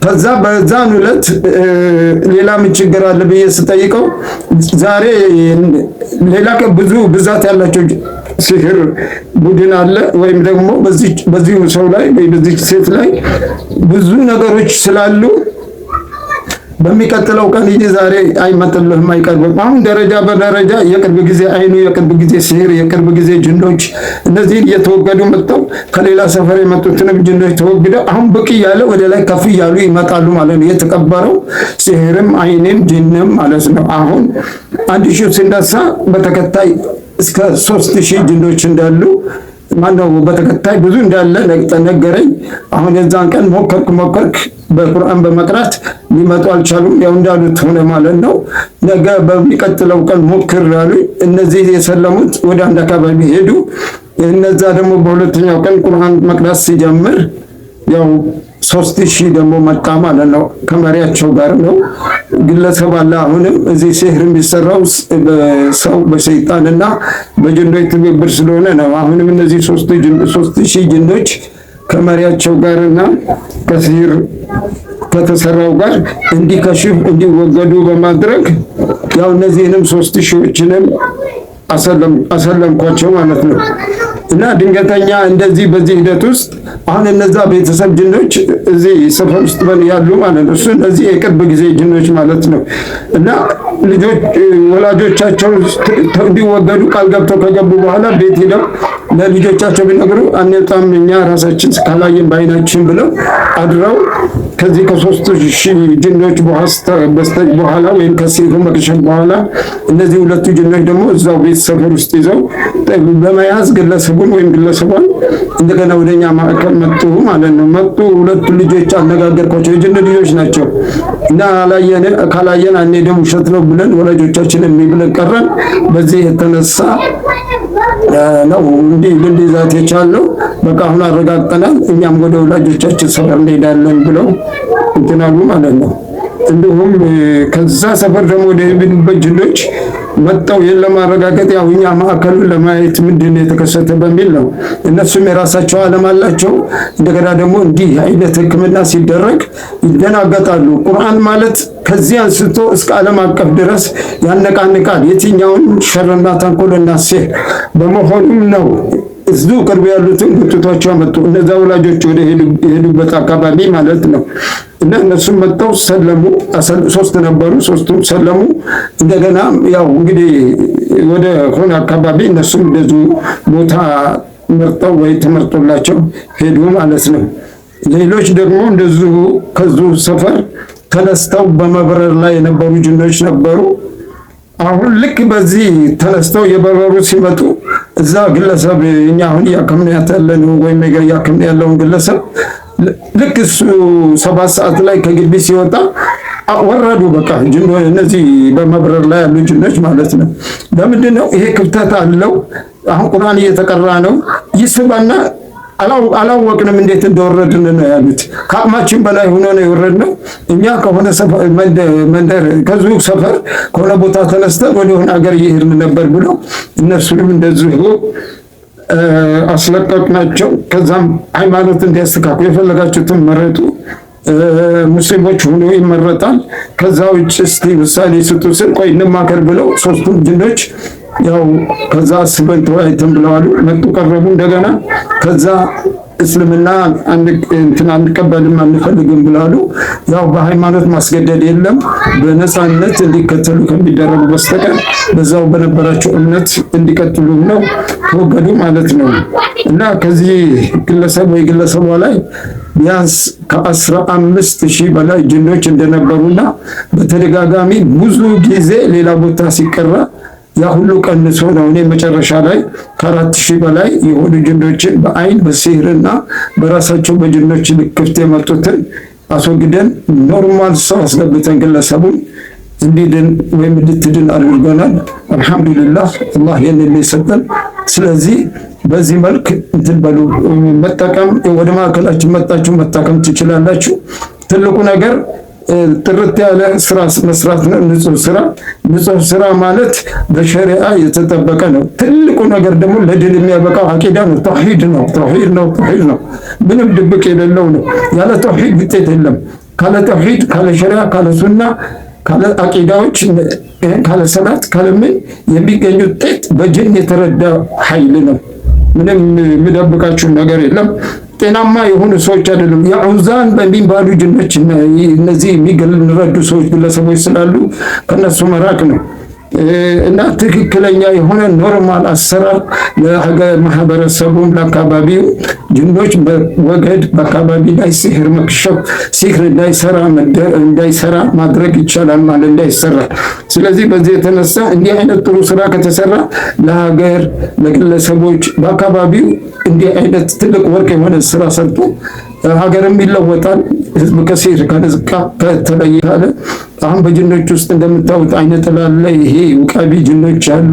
ከዛ በዛን ዕለት ሌላ ምን ችግር አለ ብዬ ስጠይቀው ዛሬ ሌላ ብዙ ብዛት ያላቸው ሲህር ቡድን አለ ወይም ደግሞ በዚህ ሰው ላይ ወይ በዚህ ሴት ላይ ብዙ ነገሮች ስላሉ በሚቀጥለው ቀን ይሄ ዛሬ አይመጥልህም አይቀርብም። አሁን ደረጃ በደረጃ የቅርብ ጊዜ አይኑ፣ የቅርብ ጊዜ ሲህር፣ የቅርብ ጊዜ ጅኖች እነዚህ እየተወገዱ መጥተው ከሌላ ሰፈር የመጡትንም ጅኖች ተወግደው አሁን ብቅ እያለ ወደ ላይ ከፍ እያሉ ይመጣሉ ማለት ነው። የተቀበረው ሲህርም አይንም ጅንም ማለት ነው። አሁን 1000 ሲነሳ በተከታይ እስከ 3000 ጅኖች እንዳሉ ማነው በተከታይ ብዙ እንዳለ ነገረኝ። አሁን የዛን ቀን ሞከርክ በቁርአን በመቅራት ሊመጡ አልቻሉም። ያው እንዳሉት ሆነ ማለት ነው። ነገ በሚቀጥለው ቀን ሞክር ያሉ እነዚህ የሰለሙት ወደ አንድ አካባቢ ሄዱ። እነዛ ደግሞ በሁለተኛው ቀን ቁርአን መቅራት ሲጀምር ያው 3000 ደግሞ መጣ ማለት ነው። ከመሪያቸው ጋር ነው ግለሰብ አለ። አሁንም እዚህ ሲህር የሚሰራው በሰው በሰይጣንና በጅኖች ትብብር ስለሆነ ነው። አሁንም እነዚህ 3000 ጅኖች ከመሪያቸው ጋርና ከሲህር ከተሰራው ጋር እንዲከሽፍ እንዲወገዱ በማድረግ ያው እነዚህንም 3000ዎችንም አሰለምኳቸው ማለት ነው። እና ድንገተኛ እንደዚህ በዚህ ሂደት ውስጥ አሁን እነዛ ቤተሰብ ጅኖች እዚህ ሰፈር ውስጥ ያሉ ማለት ነው። እሱ እነዚህ የቅርብ ጊዜ ጅኖች ማለት ነው። እና ልጆች ወላጆቻቸው እንዲወገዱ ቃል ገብተው ከገቡ በኋላ ቤት ሄደው ለልጆቻቸው ቢነግሩ አንጣም እኛ ራሳችን ካላየን በዓይናችን ብለው አድረው ከዚህ ከ3000 ጅኖች በኋላ ወይም ከሲህሩ መክሸፍ በኋላ እነዚህ ሁለቱ ጅኖች ደግሞ እዛው ቤት ሰፈር ውስጥ ይዘው በመያዝ ግለሰቡን ወይም ግለሰቧን እንደገና ወደኛ ማዕከል መጡ ማለት ነው። መጡ ሁለቱ ልጆች አነጋገርኳቸው። የጅን ልጆች ናቸው እና ካላየን አንሄድም ውሸት ነው ብለን ወላጆቻችን የሚብለን ቀረን። በዚህ የተነሳ ነው እንዲህ ልንይዛት የቻልነው። በቃ አሁን አረጋግጠናል፣ እኛም ወደ ወላጆቻችን ሰፈር እንሄዳለን ብለው እንትናሉ ማለት ነው። እንዲሁም ከዛ ሰፈር ደግሞ ወደ ሄዱበት ጅኖች መጣው ለማረጋገጥ ያው እኛ ማዕከሉን ለማየት ምንድነው የተከሰተ በሚል ነው። እነሱም የራሳቸው ዓለም አላቸው። እንደገና ደግሞ እንዲህ አይነት ሕክምና ሲደረግ ይደናገጣሉ። ቁርአን ማለት ከዚህ አንስቶ እስከ ዓለም አቀፍ ድረስ ያነቃንቃል የትኛውን ሸርና ተንኮልና ሲህር በመሆኑም ነው እዙ ቅርብ ያሉትን ጉትቷቸው መጡ። እነዛ ወላጆች ወደ ሄዱበት አካባቢ ማለት ነው። እና እነሱም መጣው ሰለሙ። 3 ነበሩ፣ 3ቱም ሰለሙ። እንደገና ያው እንግዲህ ወደ ሆነ አካባቢ እነሱም እንደዚሁ ቦታ መርጠው ወይ ተመርጦላቸው ሄዱ ማለት ነው። ሌሎች ደግሞ እንደዚሁ ከዙ ሰፈር ተነስተው በመብረር ላይ የነበሩ ጅኖች ነበሩ። አሁን ልክ በዚህ ተነስተው የበረሩ ሲመጡ እዛ ግለሰብ እኛ አሁን እያከምን ያለነው ወይም እያከምን ያለውን ግለሰብ ልክ እሱ 7 ሰዓት ላይ ከግቢ ሲወጣ ወረዱ። በቃ እነዚህ በመብረር ላይ ያሉ ጅኖች ማለት ነው። ለምንድን ነው ይሄ ክፍተት አለው? አሁን ቁርአን እየተቀራ ነው። ይስባና አላወቅንም እንዴት እንደወረድን ነው ያሉት። ከአቅማችን በላይ ሆኖ ነው የወረድነው። እኛ ከሆነ መንደር ከዚሁ ሰፈር ከሆነ ቦታ ተነስተን ወደ ሆነ ሀገር እየሄድን ነበር ብሎ እነሱንም እንደዚሁ አስለቀቅናቸው። ከዛም ሃይማኖት እንዲያስተካክሉ የፈለጋችሁትን መረጡ፣ ሙስሊሞች ሆኖ ይመረጣል። ከዛ ውጭ እስቲ ምሳሌ ስጡ ስል ቆይ እንማከር ብለው 3ቱም ጅኖች ያው ከዛ አስበን ተወያይተን ብለዋል። መጡ ቀረቡ። እንደገና ከዛ እስልምና አንቀበልም አንፈልግም ብላሉ። ያው በሃይማኖት ማስገደድ የለም፣ በነፃነት እንዲከተሉ ከሚደረጉ በስተቀር በዛው በነበራቸው እምነት እንዲቀጥሉ ነው ተወገዱ ማለት ነው። እና ከዚህ ግለሰብ ወይ ግለሰቧ ላይ ቢያንስ ከ15000 በላይ ጅኖች እንደነበሩና በተደጋጋሚ ብዙ ጊዜ ሌላ ቦታ ሲቀራ ያ ሁሉ ቀንሶ ነው እኔ መጨረሻ ላይ ከ4000 በላይ የሆኑ ጅኖችን በአይን በሲህርና በራሳቸው በጅኖች ልክፍት የመጡትን አስወግደን ኖርማል ሰው አስገብተን ግለሰቡን እንዲድን ወይም እንድትድን አድርገናል። አልሐምዱሊላህ አላህ ይህንን ይሰጠን። ስለዚህ በዚህ መልክ እንትን በሉ መጠቀም ወደ ማዕከላችን መጣችሁ መታከም ትችላላችሁ። ትልቁ ነገር ጥርት ያለ ስራ መስራት ነው። ንጹህ ስራ ማለት በሸሪዓ የተጠበቀ ነው። ትልቁ ነገር ደግሞ ለድል የሚያበቃው አቂዳ ነው። ተውሂድ ነው። ምንም ድብቅ የሌለው ነው። ያለ ተውሂድ ውጤት የለም። ካለ ተውሂድ፣ ካለ ሸሪዓ፣ ካለ ሱና፣ ካለ አቂዳዎች፣ ካለ ሰላት፣ ካለ ምን የሚገኝ ውጤት በጅን የተረዳ ኃይል ነው። ምንም የሚደብቃችሁ ነገር የለም። ጤናማ የሆኑ ሰዎች አይደሉም። የዑዛን በሚባሉ ጅኖች እነዚህ የሚረዱ ሰዎች ግለሰቦች ስላሉ ከነሱ መራቅ ነው እና ትክክለኛ የሆነ ኖርማል አሰራር ለሀገር ማህበረሰቡም ለአካባቢው ጅኖች በወገድ በአካባቢ ላይ ሲህር መክሸፍ ሲህር እንዳይሰራ ማድረግ ይቻላል ማለት እንዳይሰራ። ስለዚህ በዚህ የተነሳ እንዲህ አይነት ጥሩ ስራ ከተሰራ ለሀገር ለግለሰቦች በአካባቢው እንዲህ አይነት ትልቅ ወርቅ የሆነ ስራ ሰርቶ ሀገርም ይለወጣል። ህዝብ ከሲህር ከነዝቃ ከተለየ ካለ አሁን በጅኖች ውስጥ እንደምታዩት አይነት ላለ ይሄ ውቃቢ ጅኖች አሉ፣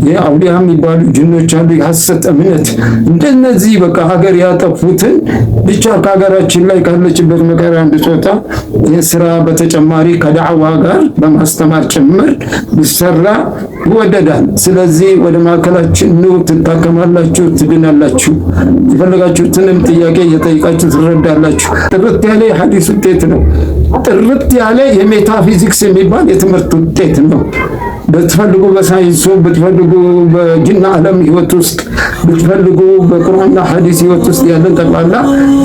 የአውሊያ የሚባሉ ጅኖች አሉ፣ የሐሰት እምነት እንደነዚህ በቃ ሀገር ያጠፉትን ብቻ ከሀገራችን ላይ ካለችበት መከራ እንድትወጣ ይህ ስራ በተጨማሪ ከዳዕዋ ጋር በማስተማር ጭምር ቢሰራ ይወደዳል። ስለዚህ ወደ ማዕከላችን ኑ፣ ትታከማላችሁ፣ ትድናላችሁ፣ የፈለጋችሁትንም ጥያቄ እየጠይቃችሁ ትረዳላችሁ። ጥርት ያለ የሐዲስ ውጤት ነው። ጥርት ያለ የሜታፊዚክስ የሚባል የትምህርት ውጤት ነው። ብትፈልጉ በሳይንሱ ብትፈልጉ በጅና ዓለም ህይወት ውስጥ ብትፈልጉ በቁርአንና ሐዲስ ህይወት ውስጥ ያለን ጠቅላላ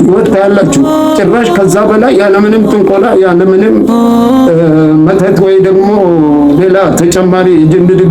ህይወት ታያላችሁ። ጭራሽ ከዛ በላይ ያለምንም ጥንቆላ ያለምንም መተት ወይ ደግሞ ሌላ ተጨማሪ ጅን